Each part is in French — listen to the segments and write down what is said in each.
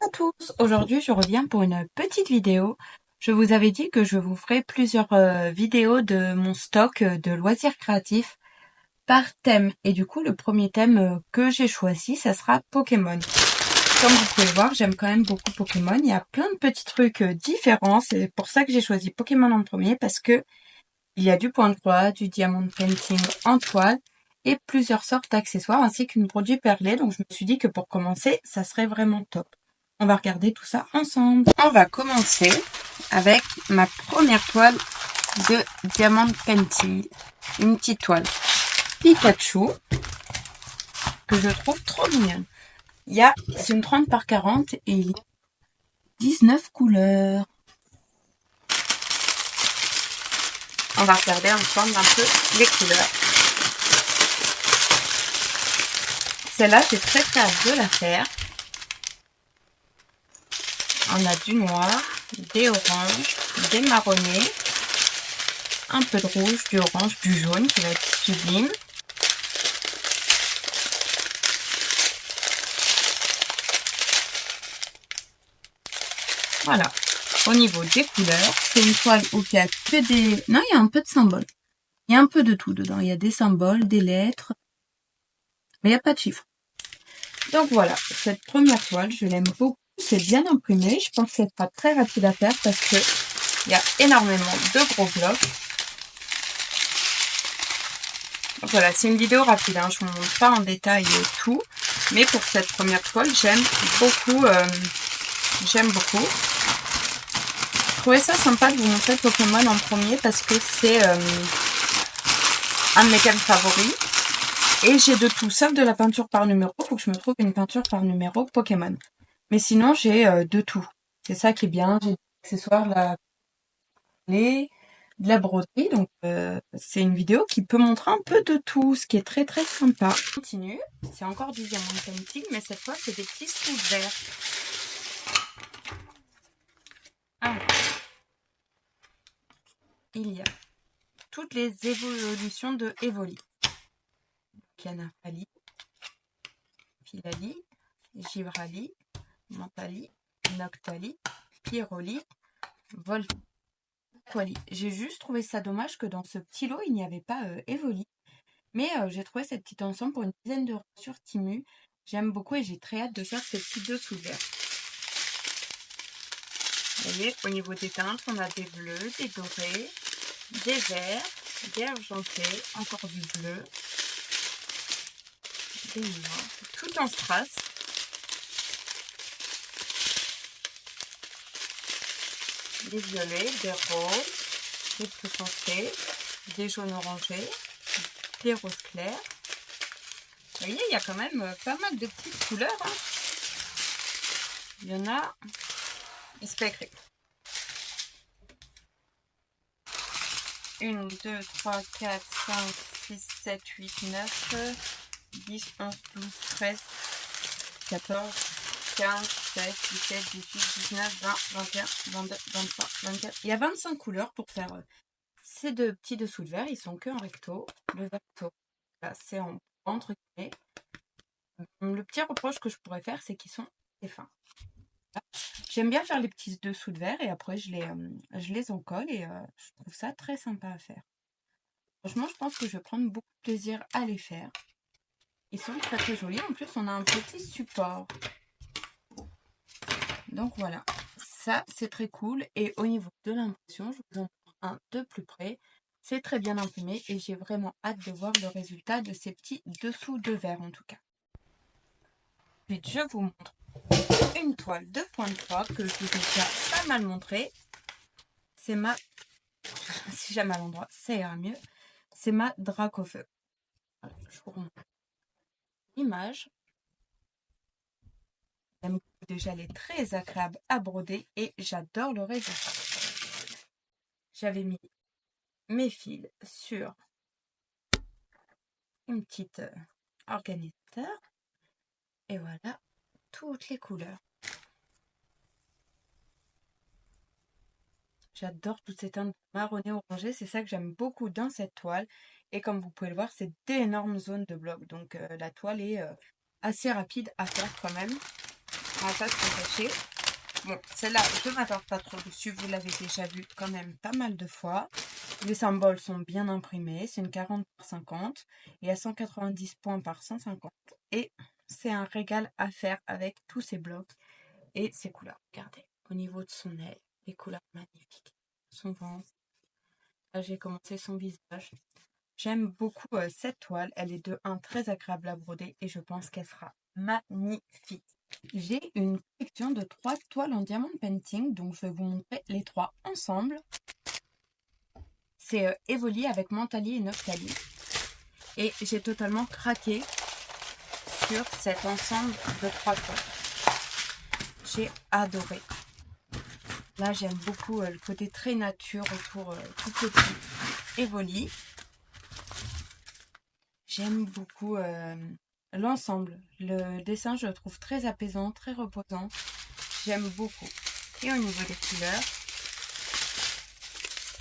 à tous, aujourd'hui je reviens pour une petite vidéo. Je vous avais dit que je vous ferai plusieurs vidéos de mon stock de loisirs créatifs par thème. Et du coup le premier thème que j'ai choisi, ça sera Pokémon. Comme vous pouvez le voir, j'aime quand même beaucoup Pokémon. Il y a plein de petits trucs différents. C'est pour ça que j'ai choisi Pokémon en premier, parce que il y a du point de croix, du diamond painting en toile et plusieurs sortes d'accessoires ainsi qu'une produit perlée. Donc je me suis dit que pour commencer, ça serait vraiment top. On va regarder tout ça ensemble. On va commencer avec ma première toile de diamond painting. Une petite toile Pikachu que je trouve trop mignonne. C'est une 30 par 40 et il y a 19 couleurs. On va regarder ensemble un peu les couleurs. Celle-là, j'ai très hâte de la faire. On a du noir, des oranges, des marronnés, un peu de rouge, du orange, du jaune qui va être sublime. Voilà. Au niveau des couleurs, c'est une toile où il y a que des... Non, il y a un peu de symboles. Il y a un peu de tout dedans. Il y a des symboles, des lettres, mais il n'y a pas de chiffres. Donc voilà, cette première toile, je l'aime beaucoup. C'est bien imprimé. Je pense qu'elle sera très rapide à faire parce que il y a énormément de gros blocs. Donc voilà, c'est une vidéo rapide, hein. Je ne vous montre pas en détail tout. Mais pour cette première toile, j'aime beaucoup. Je trouvais ça sympa de vous montrer Pokémon en premier parce que c'est un de mes thèmes favoris. Et j'ai de tout, sauf de la peinture par numéro. Faut que je me trouve une peinture par numéro Pokémon. Mais sinon, j'ai de tout. C'est ça qui est bien. J'ai des accessoires, de la broderie. Donc, c'est une vidéo qui peut montrer un peu de tout, ce qui est très très sympa. On continue. C'est encore du diamant painting, mais cette fois, c'est des petits sous verts. Ah. Il y a toutes les évolutions de Evoli. Canafali, Filali, Givrali, Mentali, Noctali, Pyroli, Voltwali. J'ai juste trouvé ça dommage que dans ce petit lot, il n'y avait pas Evoli. Mais j'ai trouvé cette petite ensemble pour une dizaine d'euros sur Temu. J'aime beaucoup et j'ai très hâte de faire ces petits dessous verts. Vous voyez, au niveau des teintes, on a des bleus, des dorés, des verts, des argentés, encore du bleu, des noirs, tout en strass. Des violets, des roses, des plus foncés, des jaunes orangés, des roses clairs. Vous voyez, il y a quand même pas mal de petites couleurs. Hein. Il y en a, c'est pas écrit. 1, 2, 3, 4, 5, 6, 7, 8, 9, 10, 11, 12, 13, 14, 15, 16, 17, 18, 19, 20, 21, 22, 23, 24. Il y a 25 couleurs pour faire ces deux petits dessous de verre. Ils sont que en recto. Le recto, là, c'est en entre guillemets. Le petit reproche que je pourrais faire, c'est qu'ils sont très fins. J'aime bien faire les petits dessous de verre et après je les encolle et je trouve ça très sympa à faire. Franchement, je pense que je vais prendre beaucoup de plaisir à les faire. Ils sont très très jolis. En plus, on a un petit support. Donc voilà, ça c'est très cool. Et au niveau de l'impression, je vous en montre un de plus près. C'est très bien imprimé et j'ai vraiment hâte de voir le résultat de ces petits dessous de verre en tout cas. Ensuite, je vous montre une toile de point de croix que je vous ai déjà pas mal montré. C'est ma... Si jamais à l'endroit, ça ira mieux. C'est ma Dracofeu. Voilà, je vous remontre l'image. J'aime déjà, elle est très agréable à broder et j'adore le résultat. J'avais mis mes fils sur une petite organisateur et voilà toutes les couleurs. J'adore toutes ces teintes marronnées orangées, c'est ça que j'aime beaucoup dans cette toile. Et comme vous pouvez le voir, c'est d'énormes zones de blocs. Donc la toile est assez rapide à faire quand même. On va pas se cacher. Bon, celle-là, je ne m'attarde pas trop dessus. Vous l'avez déjà vu quand même pas mal de fois. Les symboles sont bien imprimés. C'est une 40 par 50 et à 190 points par 150. Et c'est un régal à faire avec tous ces blocs et ses couleurs. Regardez, au niveau de son aile, les couleurs magnifiques. Son ventre. Là, j'ai commencé son visage. J'aime beaucoup cette toile. Elle est de 1 très agréable à broder et je pense qu'elle sera magnifique. J'ai une collection de 3 toiles en diamond painting, donc je vais vous montrer les 3 ensemble. C'est Evoli avec Mentali et Noctali. Et j'ai totalement craqué sur cet ensemble de 3 toiles. J'ai adoré. Là, j'aime beaucoup le côté très nature autour tout petit Evoli. J'aime beaucoup l'ensemble. Le dessin, je le trouve très apaisant, très reposant. J'aime beaucoup. Et au niveau des couleurs,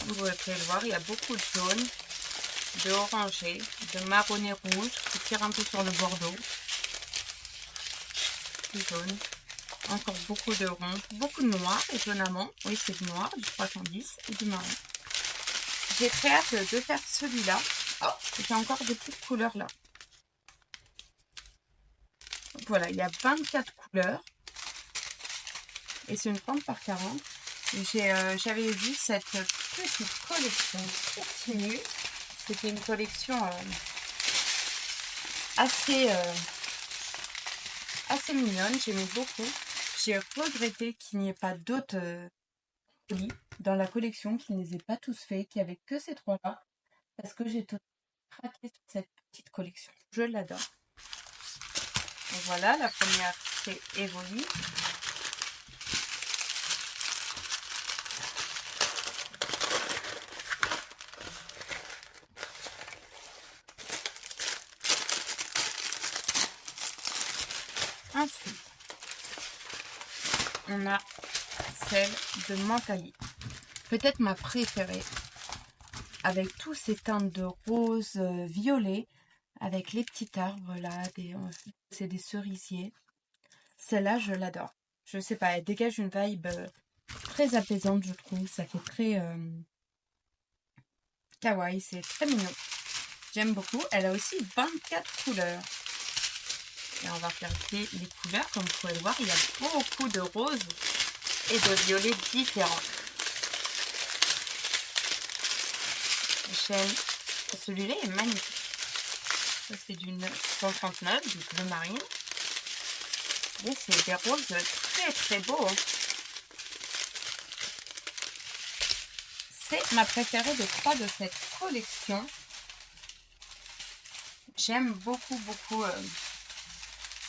vous pouvez le voir, il y a beaucoup de jaune, de orangé, de marronné rouge qui tire un peu sur le bordeaux. Du jaune. Encore beaucoup de rond, beaucoup de noir, étonnamment. Oui, c'est du noir, du 310 et du marron. J'ai très hâte de faire celui-là. Oh, j'ai encore des petites couleurs là. Voilà, il y a 24 couleurs. Et c'est une 30 par 40. J'avais vu cette petite collection continue. C'était une collection assez mignonne. J'aimais beaucoup. J'ai regretté qu'il n'y ait pas d'autres colis dans la collection, qu'ils ne les aient pas tous faits, qu'il n'y avait que ces 3-là. Parce que j'ai tout craqué sur cette petite collection. Je l'adore. Donc voilà, la première c'est Evoli. Ensuite, on a celle de Mentali. Peut-être ma préférée. Avec tous ces teintes de rose, violet, avec les petits arbres là, c'est des cerisiers. Celle-là, je l'adore. Je sais pas, elle dégage une vibe très apaisante, je trouve. Ça fait très kawaii, c'est très mignon. J'aime beaucoup. Elle a aussi 24 couleurs. Et on va regarder les couleurs. Comme vous pouvez le voir, il y a beaucoup de roses et de violets différents. Celui-là est magnifique. Ça, c'est du 139, du bleu marine. Et c'est des roses très très beaux. C'est ma préférée de 3 de cette collection. J'aime beaucoup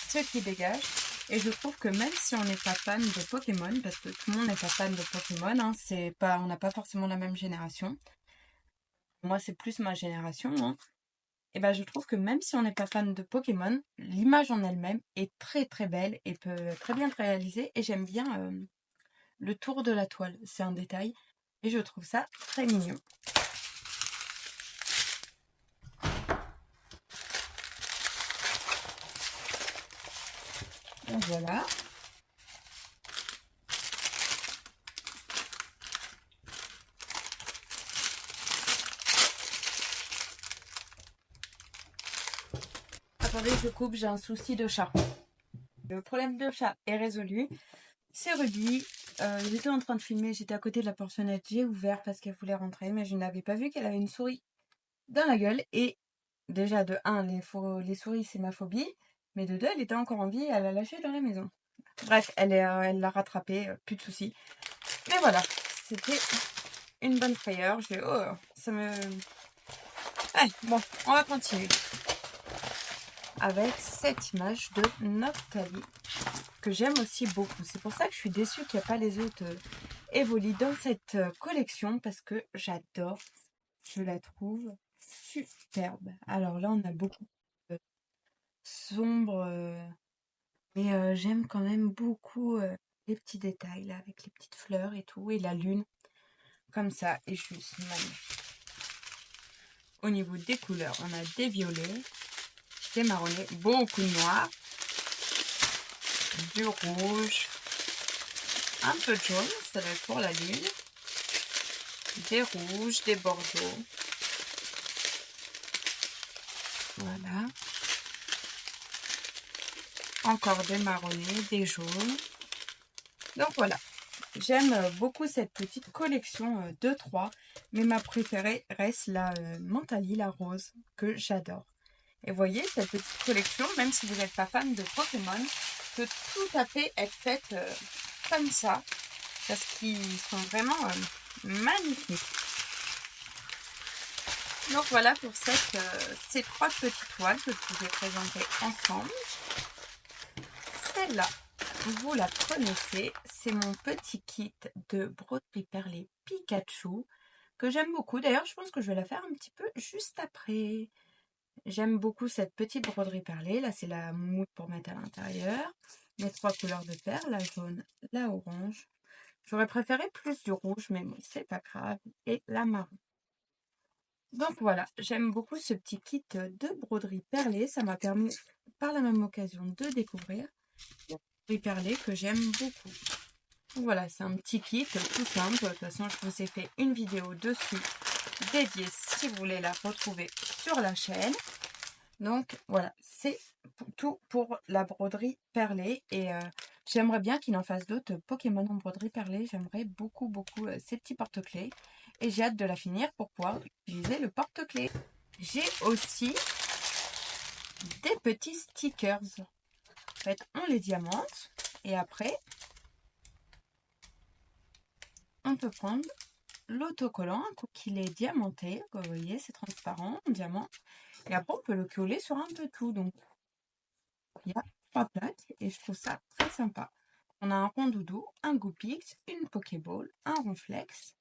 ce qui dégage. Et je trouve que même si on n'est pas fan de Pokémon, parce que tout le monde n'est pas fan de Pokémon, hein, on n'a pas forcément la même génération. Moi, c'est plus ma génération. Hein. Et ben, je trouve que même si on n'est pas fan de Pokémon, l'image en elle-même est très très belle et peut très bien être réalisée. Et j'aime bien le tour de la toile. C'est un détail. Et je trouve ça très mignon. Donc voilà. Attendez, je coupe, j'ai un souci de chat. Le problème de chat est résolu. C'est Ruby. J'étais en train de filmer, j'étais à côté de la porte-fenêtre, j'ai ouvert parce qu'elle voulait rentrer, mais je n'avais pas vu qu'elle avait une souris dans la gueule. Et déjà, de 1, les souris, c'est ma phobie. Mais de 2, elle était encore en vie et elle l'a lâchée dans la maison. Bref, elle l'a rattrapée, plus de soucis. Mais voilà, c'était une bonne frayeur. Ça me... Allez, bon, on va continuer. Avec cette image de Noctali, que j'aime aussi beaucoup. C'est pour ça que je suis déçue qu'il n'y a pas les autres Evoli dans cette collection, parce que j'adore. Je la trouve superbe. Alors là, on a beaucoup de sombre, mais j'aime quand même beaucoup les petits détails, là, avec les petites fleurs et tout, et la lune, comme ça, est juste magnifique. Au niveau des couleurs, on a des violets, des marronnés, beaucoup de noir, du rouge, un peu de jaune, ça va être pour la lune, des rouges, des bordeaux. Voilà. Encore des marronnés, des jaunes. Donc voilà. J'aime beaucoup cette petite collection de 3, mais ma préférée reste la Mentali, la rose, que j'adore. Et vous voyez, cette petite collection, même si vous n'êtes pas fan de Pokémon, peut tout à fait être faite comme ça, parce qu'ils sont vraiment magnifiques. Donc voilà pour ces 3 petites toiles que je vous ai présentées ensemble. Celle-là, vous la connaissez, c'est mon petit kit de broderie perlée Pikachu que j'aime beaucoup. D'ailleurs, je pense que je vais la faire un petit peu juste après. J'aime beaucoup cette petite broderie perlée. Là, c'est la moumoute pour mettre à l'intérieur. Les 3 couleurs de perles, la jaune, la orange. J'aurais préféré plus du rouge, mais bon, c'est pas grave. Et la marron. Donc voilà, j'aime beaucoup ce petit kit de broderie perlée. Ça m'a permis par la même occasion de découvrir la broderie perlée que j'aime beaucoup. Donc voilà, c'est un petit kit tout simple. De toute façon, je vous ai fait une vidéo dessus dédiée si vous voulez la retrouver sur la chaîne. Donc voilà, c'est tout pour la broderie perlée. Et j'aimerais bien qu'il en fasse d'autres Pokémon en broderie perlée. J'aimerais beaucoup ces petits porte-clés. Et j'ai hâte de la finir pour pouvoir utiliser le porte-clés. J'ai aussi des petits stickers. En fait, on les diamante. Et après, on peut prendre l'autocollant, un coup qu'il est diamanté. Comme vous voyez, c'est transparent, en diamant. Et après, on peut le coller sur un peu tout. Donc, il y a 3 plaques et je trouve ça très sympa. On a un rondoudou, un Goopix, une Pokéball, un Ronflex,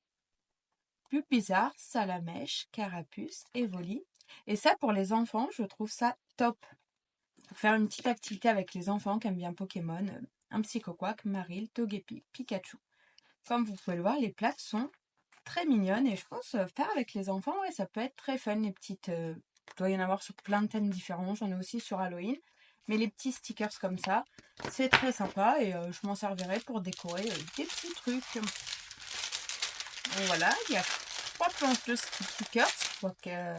plus bizarre, Salamèche, Carapuce et Voli. Et ça, pour les enfants, je trouve ça top. Pour faire une petite activité avec les enfants qui aiment bien Pokémon, un Psychoquack, Marill, Togepi, Pikachu. Comme vous pouvez le voir, les plaques sont très mignonnes et je pense faire avec les enfants, ouais, ça peut être très fun. Les petites, il doit y en avoir sur plein de thèmes différents. J'en ai aussi sur Halloween. Mais les petits stickers comme ça, c'est très sympa et je m'en servirai pour décorer des petits trucs. Donc voilà, il y a 3 planches de stickers. Je crois que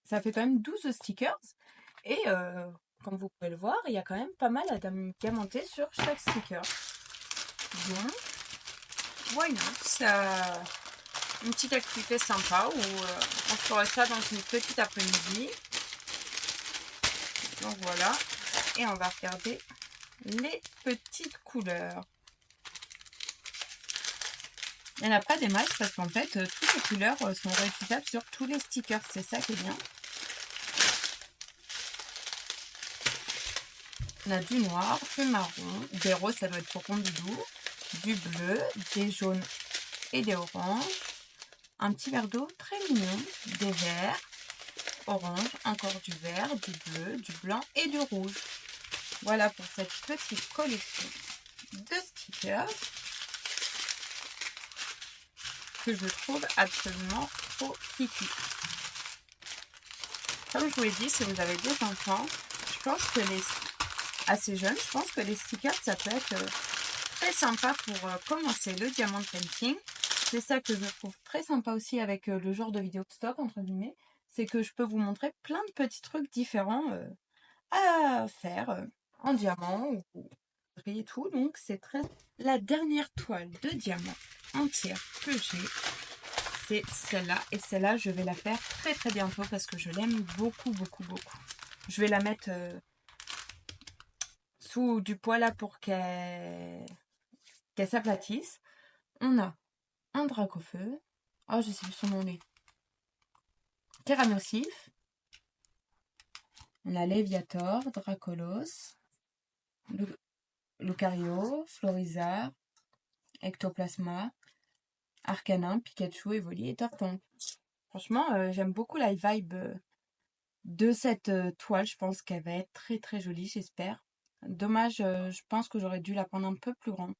ça fait quand même 12 stickers. Et comme vous pouvez le voir, il y a quand même pas mal à diamanter sur chaque sticker. Donc, voilà, ça une petite activité sympa où on ferait ça dans une petite après-midi. Donc voilà, et on va regarder les petites couleurs. Il n'y en a pas des masses parce qu'en fait, toutes les couleurs sont réutilisables sur tous les stickers. C'est ça qui est bien. On a du noir, du marron, des roses, ça doit être pour Rondoudou, du bleu, des jaunes et des oranges, un petit verre d'eau très mignon, des verts, orange, encore du vert, du bleu, du blanc et du rouge. Voilà pour cette petite collection de stickers que je trouve absolument trop kiki. Comme je vous l'ai dit, si vous avez des enfants, je pense que assez jeunes, je pense que les stickers, ça peut être très sympa pour commencer le diamant painting. C'est ça que je trouve très sympa aussi avec le genre de vidéo stock, entre guillemets, c'est que je peux vous montrer plein de petits trucs différents à faire en diamant ou et tout. Donc c'est très... La dernière toile de diamant entière que j'ai, c'est celle-là. Et celle-là, je vais la faire très bientôt parce que je l'aime beaucoup. Je vais la mettre sous du poêle là pour qu'elle s'aplatisse. On a un Dracofeu. Oh, je sais plus son nom, lui. Tyrannosif. On a Léviator, Dracolos, Lucario, Florizard, Ectoplasma, Arcanin, Pikachu, Evoli et Torton. Franchement, j'aime beaucoup la vibe de cette toile. Je pense qu'elle va être très jolie, j'espère. Dommage, je pense que j'aurais dû la prendre un peu plus grande.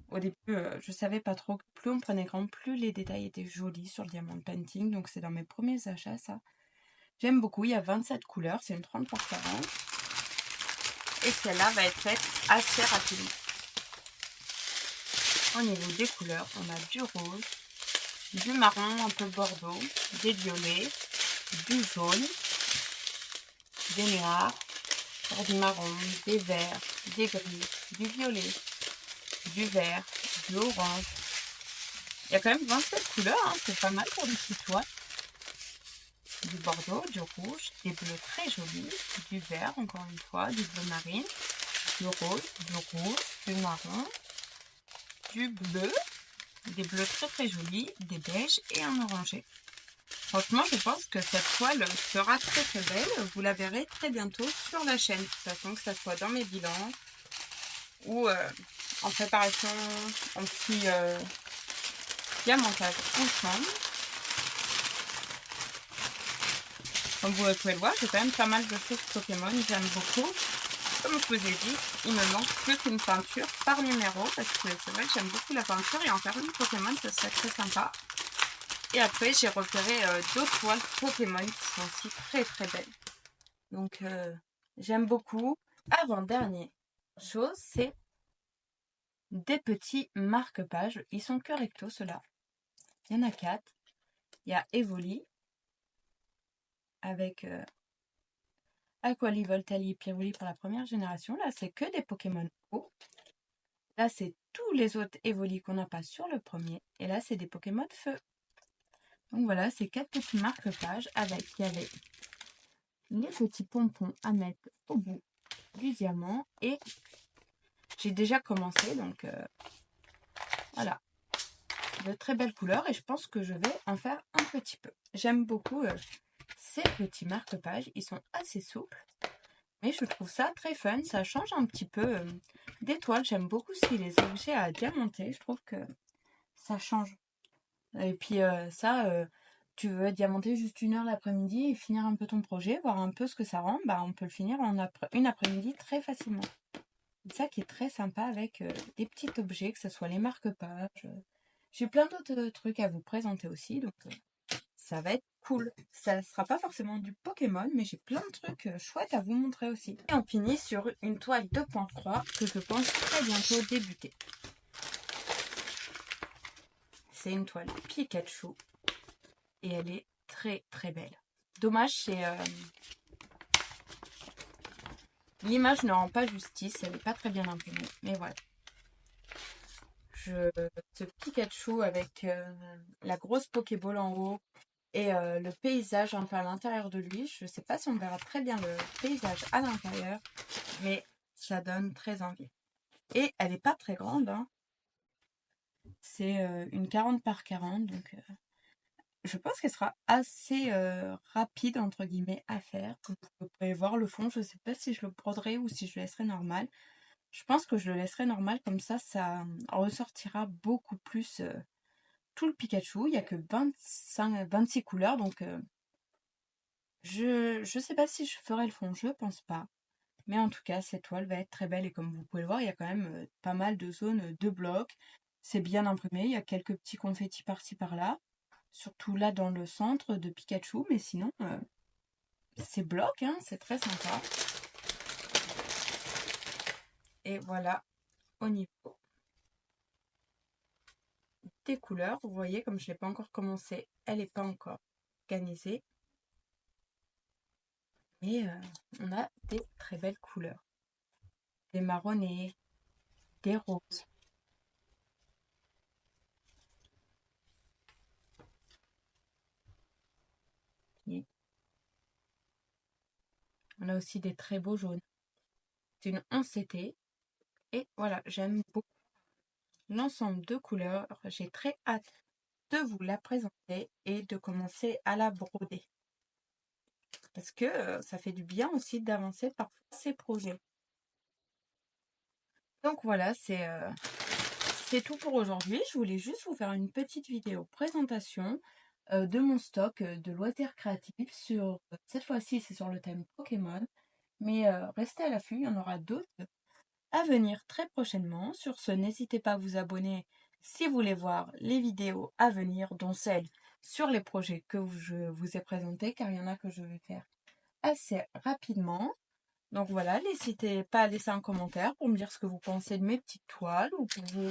Au début, je savais pas trop que plus on prenait grand, plus les détails étaient jolis sur le diamant painting. Donc c'est dans mes premiers achats, ça. J'aime beaucoup, il y a 27 couleurs, c'est une 30 par 40. et celle-là va être faite assez rapidement. Au niveau des couleurs, on a du rose, du marron un peu bordeaux, des violets, du jaune, des noirs, du marron, des verts, des gris, du violet, du vert, du orange. Il y a quand même 27 couleurs, hein, c'est pas mal pour des petites toiles. Du bordeaux, du rouge, des bleus très jolis, du vert encore une fois, du bleu marine, du rose, du rouge, du marron, du bleu, des bleus très très jolis, des beiges et un orangé. Franchement, je pense que cette toile sera très très belle. Vous la verrez très bientôt sur la chaîne. De toute façon, que ça soit dans mes bilans ou en préparation, en petit diamantage ensemble. Comme vous pouvez le voir, j'ai quand même pas mal de choses Pokémon, j'aime beaucoup. Comme je vous ai dit, il me manque plus qu'une peinture par numéro, parce que c'est vrai que j'aime beaucoup la peinture, et en faire une Pokémon, ça serait très sympa. Et après, j'ai repéré d'autres toiles Pokémon qui sont aussi très très belles. Donc, j'aime beaucoup. Avant-dernière chose, c'est des petits marque-pages. Ils sont que recto, ceux-là. Il y en a 4. Il y a Evoli, avec Aquali, Voltali, Pyroli pour la première génération. Là, c'est que des Pokémon eau. Là, c'est tous les autres Evoli qu'on n'a pas sur le premier. Et là, c'est des Pokémon feu. Donc voilà, c'est 4 petits marque-pages avec, il y avait les petits pompons à mettre au bout du diamant. Et j'ai déjà commencé, donc voilà. De très belles couleurs et je pense que je vais en faire un petit peu. J'aime beaucoup ces petits marque-pages. Ils sont assez souples. Mais je trouve ça très fun, ça change un petit peu des toiles. J'aime beaucoup aussi les objets à diamanter, je trouve que ça change. Et puis tu veux diamanter juste 1 heure l'après-midi et finir un peu ton projet, voir un peu ce que ça rend, bah, on peut le finir en une après-midi très facilement. C'est ça qui est très sympa avec des petits objets, que ce soit les marque-pages. J'ai plein d'autres trucs à vous présenter aussi, donc ça va être cool. Ça ne sera pas forcément du Pokémon, mais j'ai plein de trucs chouettes à vous montrer aussi. Et on finit sur une toile de point-croix que je pense très bientôt débuter. C'est une toile Pikachu et elle est très très belle. Dommage, c'est l'image ne rend pas justice, elle n'est pas très bien imprimée, mais voilà. Ce Pikachu avec la grosse Pokéball en haut, et le paysage un peu à l'intérieur de lui. Je ne sais pas si on verra très bien le paysage à l'intérieur, mais ça donne très envie. Et elle n'est pas très grande, hein. C'est une 40 par 40, donc je pense qu'elle sera assez rapide, entre guillemets, à faire. Comme vous pouvez voir le fond, je ne sais pas si je le broderai ou si je le laisserai normal. Je pense que je le laisserai normal, comme ça ressortira beaucoup plus tout le Pikachu. Il n'y a que 26 couleurs, donc je sais pas si je ferai le fond, je pense pas. Mais en tout cas, cette toile va être très belle et comme vous pouvez le voir, il y a quand même pas mal de zones de blocs. C'est bien imprimé, il y a quelques petits confettis par-ci par-là. Surtout là dans le centre de Pikachu, mais sinon, c'est bloc, hein, c'est très sympa. Et voilà, au niveau des couleurs, vous voyez, comme je ne l'ai pas encore commencé, elle n'est pas encore organisée. Mais on a des très belles couleurs. Des marronnés, des roses. Et on a aussi des très beaux jaunes. C'est une 1CT. Et voilà, j'aime beaucoup l'ensemble de couleurs. J'ai très hâte de vous la présenter et de commencer à la broder. Parce que ça fait du bien aussi d'avancer par ces projets. Donc voilà, c'est tout pour aujourd'hui. Je voulais juste vous faire une petite vidéo présentation de mon stock de loisirs créatifs. Cette fois-ci, c'est sur le thème Pokémon. Mais restez à l'affût, il y en aura d'autres à venir très prochainement. Sur ce, n'hésitez pas à vous abonner si vous voulez voir les vidéos à venir, dont celle sur les projets que je vous ai présentés, car il y en a que je vais faire assez rapidement. Donc voilà, n'hésitez pas à laisser un commentaire pour me dire ce que vous pensez de mes petites toiles ou pour vous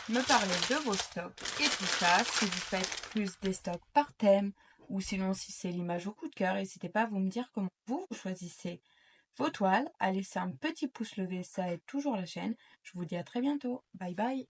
me parler de vos stocks et tout ça. Si vous faites plus des stocks par thème ou sinon si c'est l'image au coup de cœur, n'hésitez pas à vous me dire comment vous choisissez vos toiles. À laisser un petit pouce levé, ça aide toujours la chaîne. Je vous dis à très bientôt. Bye bye.